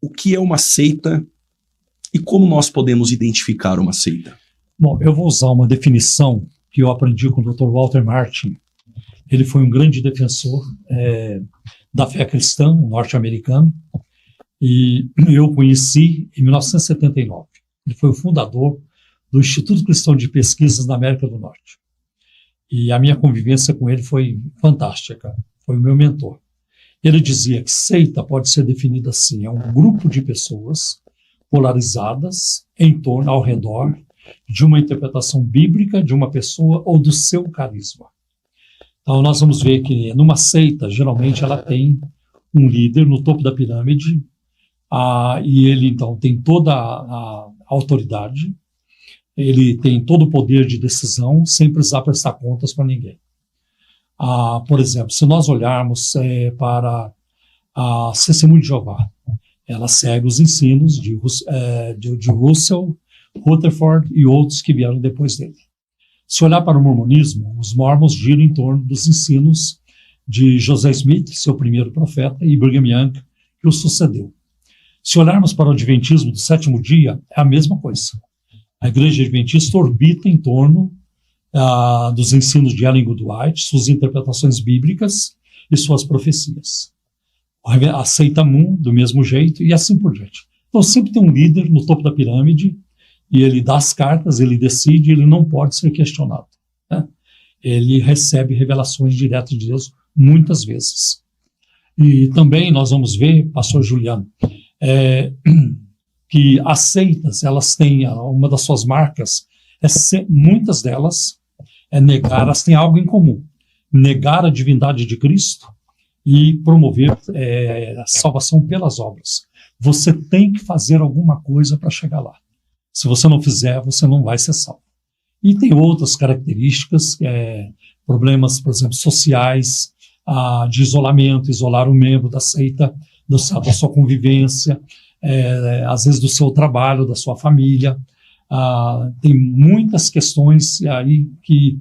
o que é uma seita e como nós podemos identificar uma seita? Bom, eu vou usar uma definição que eu aprendi com o Dr. Walter Martin. Ele foi um grande defensor da fé cristã norte-americano e eu o conheci em 1979. Ele foi o fundador do Instituto Cristão de Pesquisas na América do Norte. E a minha convivência com ele foi fantástica. Foi o meu mentor. Ele dizia que seita pode ser definida assim: é um grupo de pessoas polarizadas em torno, ao redor de uma interpretação bíblica de uma pessoa ou do seu carisma. Então nós vamos ver que numa seita, geralmente ela tem um líder no topo da pirâmide, e ele então tem toda a autoridade, ele tem todo o poder de decisão sem precisar prestar contas para ninguém. Por exemplo, se nós olharmos para a Testemunha de Jeová, ela segue os ensinos de Russell, Rutherford e outros que vieram depois dele. Se olhar para o mormonismo, os mormons giram em torno dos ensinos de José Smith, seu primeiro profeta, e Brigham Young, que o sucedeu. Se olharmos para o adventismo do sétimo dia, é a mesma coisa. A igreja adventista orbita em torno dos ensinos de Ellen G. White, suas interpretações bíblicas e suas profecias. A seita Moon, do mesmo jeito, e assim por diante. Então sempre tem um líder no topo da pirâmide, e ele dá as cartas, ele decide, ele não pode ser questionado, né? Ele recebe revelações diretas de Deus muitas vezes. E também nós vamos ver, pastor Juliano, que as seitas, elas têm, uma das suas marcas, muitas delas, elas têm algo em comum: negar a divindade de Cristo e promover a salvação pelas obras. Você tem que fazer alguma coisa para chegar lá. Se você não fizer, você não vai ser salvo. E tem outras características, problemas, por exemplo, sociais, de isolamento, isolar um membro da seita, da sua convivência, às vezes do seu trabalho, da sua família. Tem muitas questões aí que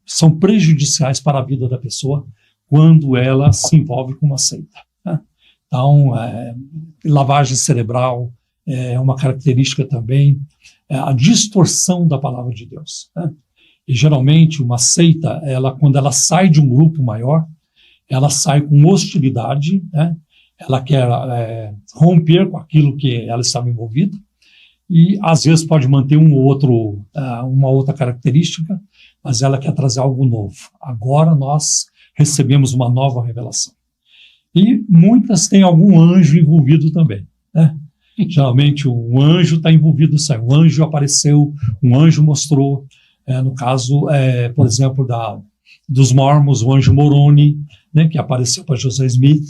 são prejudiciais para a vida da pessoa quando ela se envolve com uma seita, né? Então, lavagem cerebral é uma característica também, a distorção da palavra de Deus, né? E geralmente uma seita, quando ela sai de um grupo maior, ela sai com hostilidade, né? Ela quer romper com aquilo que ela estava envolvida, e às vezes pode manter uma outra característica, mas ela quer trazer algo novo. Agora nós recebemos uma nova revelação. E muitas têm algum anjo envolvido também, né? Geralmente um anjo está envolvido, um anjo apareceu, um anjo mostrou, no caso, por exemplo, dos Mormons, o anjo Moroni, né, que apareceu para José Smith,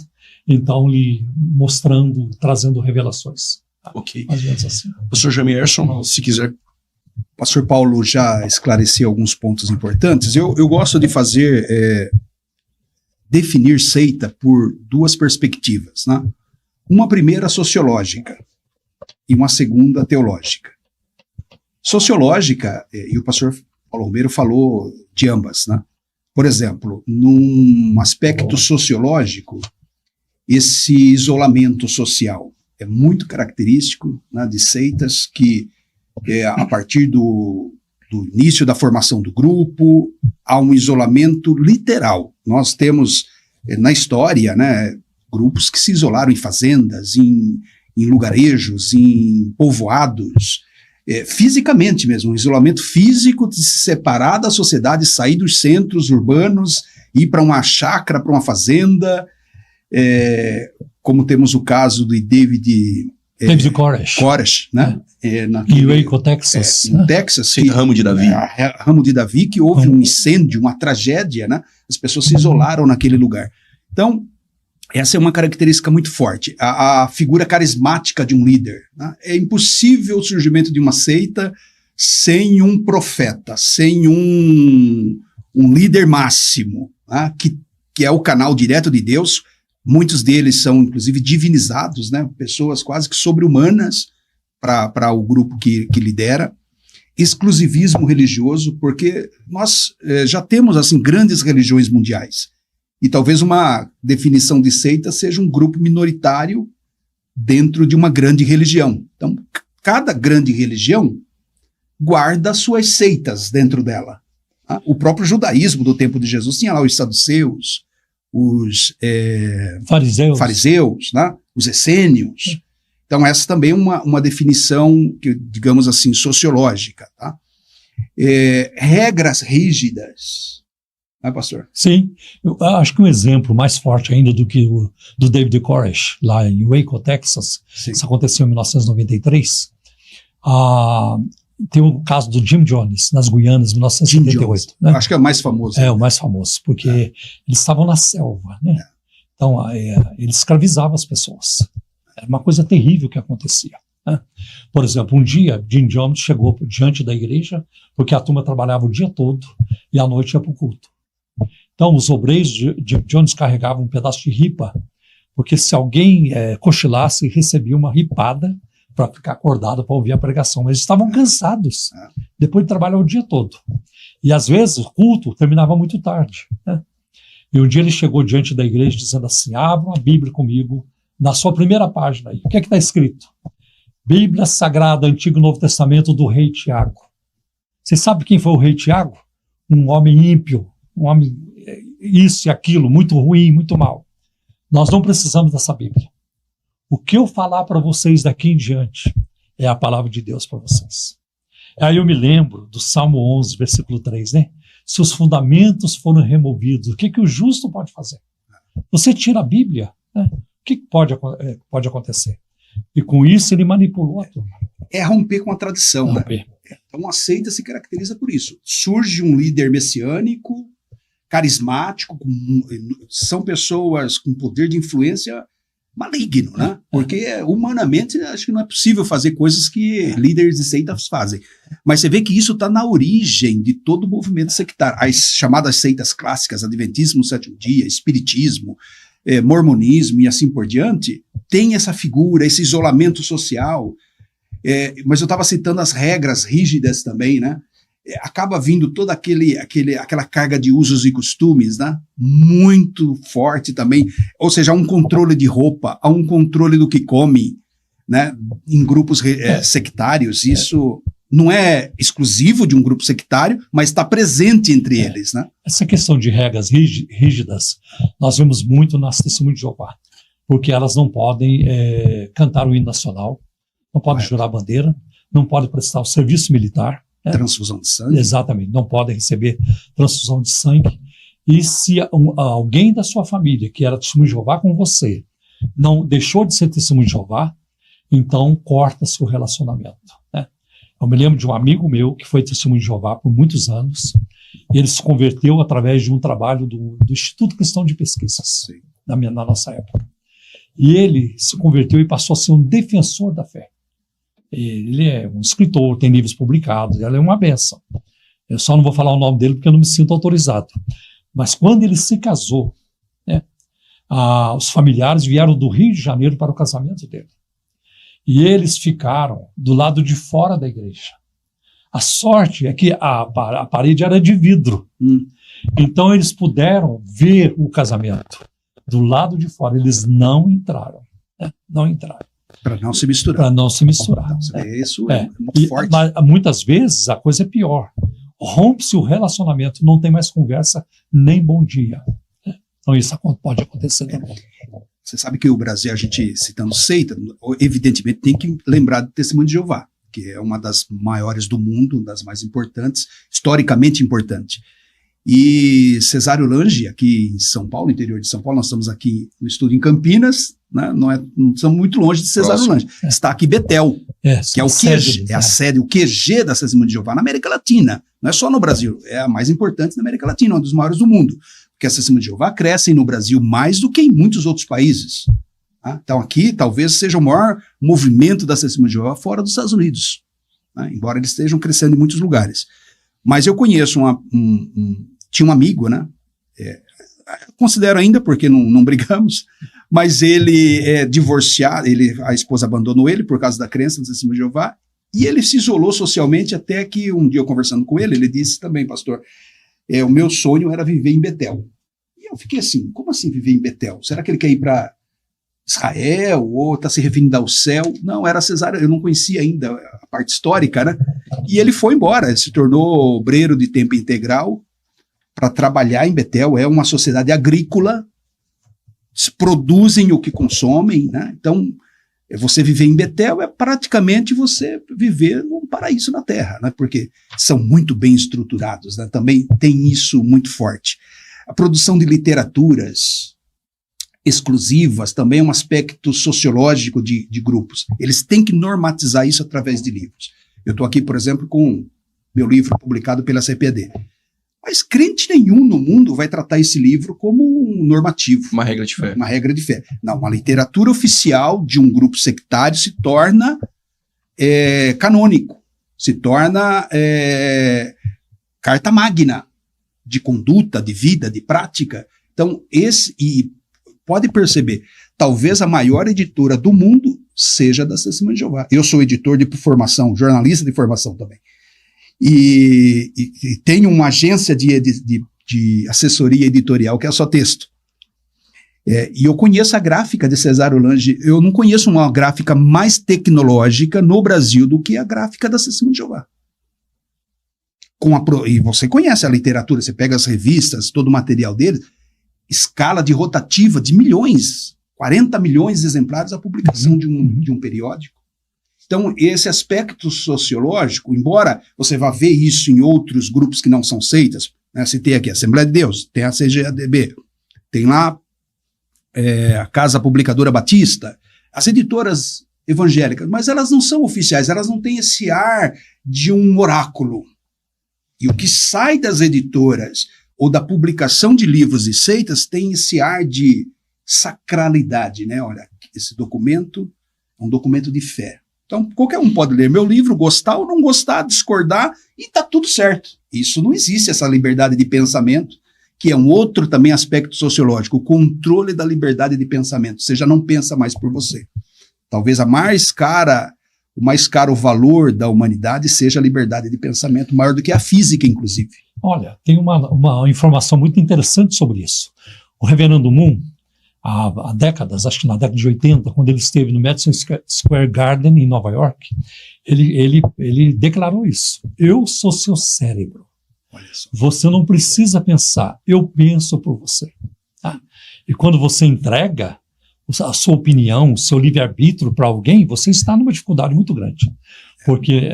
então lhe mostrando, trazendo revelações. Ok. Mais ou menos assim. Pastor Jamierson, se quiser. O pastor Paulo já esclareceu alguns pontos importantes. Eu gosto de definir seita por duas perspectivas, né? Uma primeira sociológica e uma segunda teológica. Sociológica, e o pastor Paulo Romero falou de ambas, né? Por exemplo, num aspecto sociológico, esse isolamento social é muito característico, né, de seitas que, a partir do início da formação do grupo, há um isolamento literal. Nós temos, na história, né, grupos que se isolaram em fazendas, em lugarejos, em povoados, fisicamente mesmo, um isolamento físico de se separar da sociedade, sair dos centros urbanos, ir para uma chácara, para uma fazenda, como temos o caso de David Koresh, né? Em Waco, Texas. Em Texas. Ramo de Davi. Ramo de Davi, que houve um incêndio, uma tragédia, né? As pessoas se isolaram naquele lugar. Então, essa é uma característica muito forte, a figura carismática de um líder, né? É impossível o surgimento de uma seita sem um profeta, sem um líder máximo, né? Que é o canal direto de Deus. Muitos deles são, inclusive, divinizados, né? Pessoas quase que sobre-humanas para o grupo que lidera. Exclusivismo religioso, porque nós já temos assim grandes religiões mundiais. E talvez uma definição de seita seja um grupo minoritário dentro de uma grande religião. Então, cada grande religião guarda suas seitas dentro dela. Tá? O próprio judaísmo do tempo de Jesus tinha lá os saduceus, os fariseus, né? Os essênios. Então, essa também é uma definição, digamos assim, sociológica. Tá? Regras rígidas. Né, pastor? Sim. Eu acho que um exemplo mais forte ainda do que o do David Koresh, lá em Waco, Texas, Sim. isso aconteceu em 1993. Tem o caso do Jim Jones, nas Guianas, em 1978. Né? Acho que é o mais famoso. É, o mais famoso, porque eles estavam na selva, né? Então, eles escravizavam as pessoas. Era uma coisa terrível que acontecia. Né? Por exemplo, um dia, Jim Jones chegou diante da igreja, porque a turma trabalhava o dia todo e à noite ia para o culto. Então, os obreiros de Jim Jones carregavam um pedaço de ripa, porque se alguém cochilasse, recebia uma ripada para ficar acordado para ouvir a pregação. Mas eles estavam cansados, depois de trabalhar o dia todo. E às vezes o culto terminava muito tarde. Né? E um dia ele chegou diante da igreja dizendo assim: abram a Bíblia comigo, na sua primeira página aí. O que é que está escrito? Bíblia Sagrada, Antigo e Novo Testamento do rei Tiago. Você sabe quem foi o rei Tiago? Um homem ímpio, um homem isso e aquilo, muito ruim, muito mal. Nós não precisamos dessa Bíblia. O que eu falar para vocês daqui em diante é a palavra de Deus para vocês. Aí eu me lembro do Salmo 11, versículo 3, né? Se os fundamentos foram removidos, o que o justo pode fazer? Você tira a Bíblia, né? O que pode acontecer? E com isso ele manipulou a turma. É romper com a tradição, né? Então a seita se caracteriza por isso. Surge um líder messiânico, carismático, são pessoas com poder de influência maligno, né? Porque humanamente acho que não é possível fazer coisas que líderes de seitas fazem. Mas você vê que isso está na origem de todo o movimento sectário. As chamadas seitas clássicas, Adventismo, Sétimo Dia, Espiritismo, Mormonismo e assim por diante, tem essa figura, esse isolamento social. Mas eu estava citando as regras rígidas também, né? Acaba vindo toda aquela carga de usos e costumes, né? Muito forte também, ou seja, há um controle de roupa, há um controle do que come, né? Em grupos sectários. Isso não é exclusivo de um grupo sectário, mas está presente entre eles, né? Essa questão de regras rígidas nós vemos muito nas Testemunhas de Jeová, porque elas não podem cantar o hino nacional, não podem jurar bandeira, não podem prestar o serviço militar. Transfusão de sangue. Exatamente, não podem receber transfusão de sangue. E se alguém da sua família que era testemunho de Jeová com você não deixou de ser testemunho de Jeová, então corta-se o relacionamento. Né? Eu me lembro de um amigo meu que foi testemunho de Jeová por muitos anos, e ele se converteu através de um trabalho do Instituto Cristão de Pesquisas, na nossa época. E ele se converteu e passou a ser um defensor da fé. Ele é um escritor, tem livros publicados, ela é uma benção. Eu só não vou falar o nome dele porque eu não me sinto autorizado. Mas quando ele se casou, né, os familiares vieram do Rio de Janeiro para o casamento dele. E eles ficaram do lado de fora da igreja. A sorte é que a parede era de vidro. Então eles puderam ver o casamento. Do lado de fora, eles não entraram. Né, não entraram. Para não se misturar. Para não se misturar. Isso é muito forte. Mas muitas vezes a coisa é pior. Rompe-se o relacionamento, não tem mais conversa, nem bom dia. Então isso pode acontecer também. Você sabe que o Brasil, a gente citando seita, evidentemente tem que lembrar do Testemunho de Jeová, que é uma das maiores do mundo, das mais importantes, historicamente importante. E Cesário Lange, aqui em São Paulo, interior de São Paulo, nós estamos aqui no estúdio em Campinas, né? Não estamos muito longe de Cesário Lange. Está aqui Betel, que é o QG, é a sede, o QG da Testemunha de Jeová na América Latina. Não é só no Brasil, é a mais importante na América Latina, uma dos maiores do mundo. Porque as Testemunhas de Jeová crescem no Brasil mais do que em muitos outros países. Tá? Então aqui talvez seja o maior movimento das Testemunhas de Jeová fora dos Estados Unidos, né? Embora eles estejam crescendo em muitos lugares. Mas eu conheço tinha um amigo, né? Considero ainda, porque não brigamos, mas ele é divorciado, a esposa abandonou ele por causa da crença no Testemunho de Jeová, e ele se isolou socialmente até que um dia eu conversando com ele disse também, pastor, o meu sonho era viver em Betel. E eu fiquei assim, como assim viver em Betel? Será que ele quer ir para Israel, ou está se referindo ao céu. Não, era Cesáreo, eu não conhecia ainda a parte histórica, né? E ele foi embora, ele se tornou obreiro de tempo integral para trabalhar em Betel. É uma sociedade agrícola, produzem o que consomem, né? Então, você viver em Betel é praticamente você viver num paraíso na terra, né? Porque são muito bem estruturados, né? Também tem isso muito forte. A produção de literaturas exclusivas também é um aspecto sociológico de grupos. Eles têm que normatizar isso através de livros. Eu estou aqui, por exemplo, com meu livro publicado pela CPD. Mas crente nenhum no mundo vai tratar esse livro como um normativo. Uma regra de fé. Uma regra de fé. Não, uma literatura oficial de um grupo sectário se torna canônico, se torna carta magna de conduta, de vida, de prática. Então, e pode perceber, talvez a maior editora do mundo seja da Testemunha de Jeová. Eu sou editor de formação, jornalista de formação também. E tenho uma agência de assessoria editorial que é Só Texto. E eu conheço a gráfica de Cesário Lange. Eu não conheço uma gráfica mais tecnológica no Brasil do que a gráfica da Testemunha de Jeová. E você conhece a literatura, você pega as revistas, todo o material deles, escala de rotativa de milhões, 40 milhões de exemplares a publicação de um periódico. Então, esse aspecto sociológico, embora você vá ver isso em outros grupos que não são seitas, né? Citei aqui a Assembleia de Deus, tem a CGADB, tem lá a Casa Publicadora Batista, as editoras evangélicas, mas elas não são oficiais, elas não têm esse ar de um oráculo. E o que sai das editoras ou da publicação de livros e seitas tem esse ar de sacralidade, né? Olha, esse documento é um documento de fé. Então, qualquer um pode ler meu livro, gostar ou não gostar, discordar, e está tudo certo. Isso não existe, essa liberdade de pensamento, que é um outro também aspecto sociológico, o controle da liberdade de pensamento. Você já não pensa mais por você. Talvez o mais caro valor da humanidade seja a liberdade de pensamento, maior do que a física, inclusive. Olha, tem uma informação muito interessante sobre isso. O reverendo Moon, há décadas, acho que na década de 80, quando ele esteve no Madison Square Garden, em Nova York, ele declarou isso. Eu sou seu cérebro. Olha só. Você não precisa pensar, eu penso por você. Tá? E quando você entrega a sua opinião, o seu livre-arbítrio para alguém, você está numa dificuldade muito grande. Porque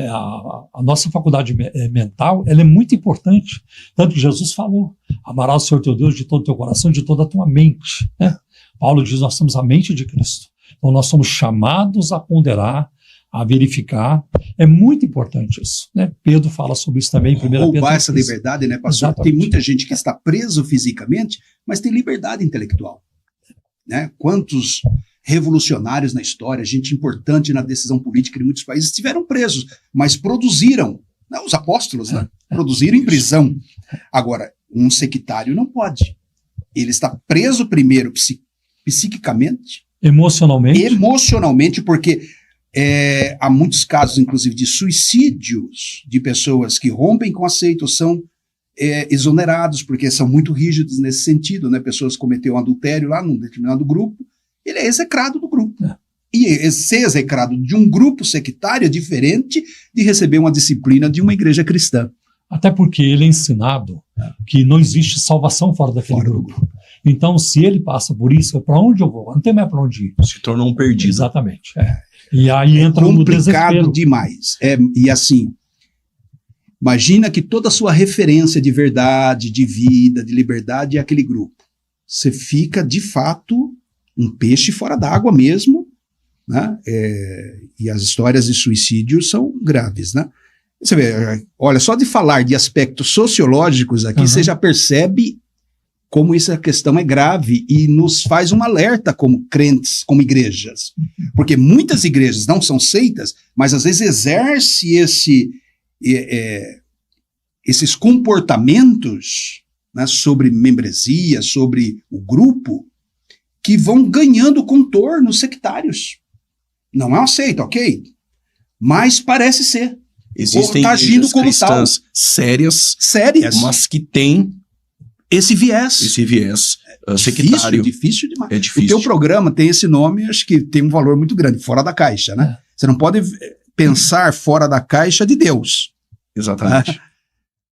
a nossa faculdade mental, ela é muito importante. Tanto que Jesus falou, amarás o Senhor teu Deus de todo o teu coração, de toda a tua mente. Né? Paulo diz, nós somos a mente de Cristo. Então nós somos chamados a ponderar, a verificar. É muito importante isso. Né? Pedro fala sobre isso também em 1 Pedro. Roubar essa liberdade, né, pastor? Exatamente. Tem muita gente que está preso fisicamente, mas tem liberdade intelectual. Né? Quantos revolucionários na história, gente importante na decisão política de muitos países, estiveram presos, mas produziram, né, os apóstolos, né, produziram em prisão. Agora, um sectário não pode. Ele está preso primeiro psiquicamente, emocionalmente, porque há muitos casos, inclusive, de suicídios de pessoas que rompem com a seita ou são exonerados, porque são muito rígidos nesse sentido, né? Pessoas cometeram um adultério lá num determinado grupo, ele é execrado do grupo. E ser execrado de um grupo sectário é diferente de receber uma disciplina de uma igreja cristã. Até porque ele é ensinado que não existe salvação fora daquele grupo. Então, se ele passa por isso, para onde eu vou? Não tem mais para onde ir. Se tornou um perdido. Exatamente. E aí entra no desespero. Complicado demais. E assim, imagina que toda a sua referência de verdade, de vida, de liberdade é aquele grupo. Você fica, de fato, um peixe fora d'água mesmo, né? E as histórias de suicídio são graves, né? Você vê, olha, só de falar de aspectos sociológicos aqui, você já percebe como essa questão é grave e nos faz um alerta como crentes, como igrejas. Porque muitas igrejas não são seitas, mas às vezes exerce esses comportamentos, né, sobre membresia, sobre o grupo, que vão ganhando contornos sectários. Não é uma seita, ok? Mas parece ser. Existem tá agindo como cristãs sérias, sérias, mas que têm esse viés sectário. Difícil demais. É difícil. O teu programa tem esse nome, acho que tem um valor muito grande, fora da caixa, né? Você não pode pensar fora da caixa de Deus. Exatamente.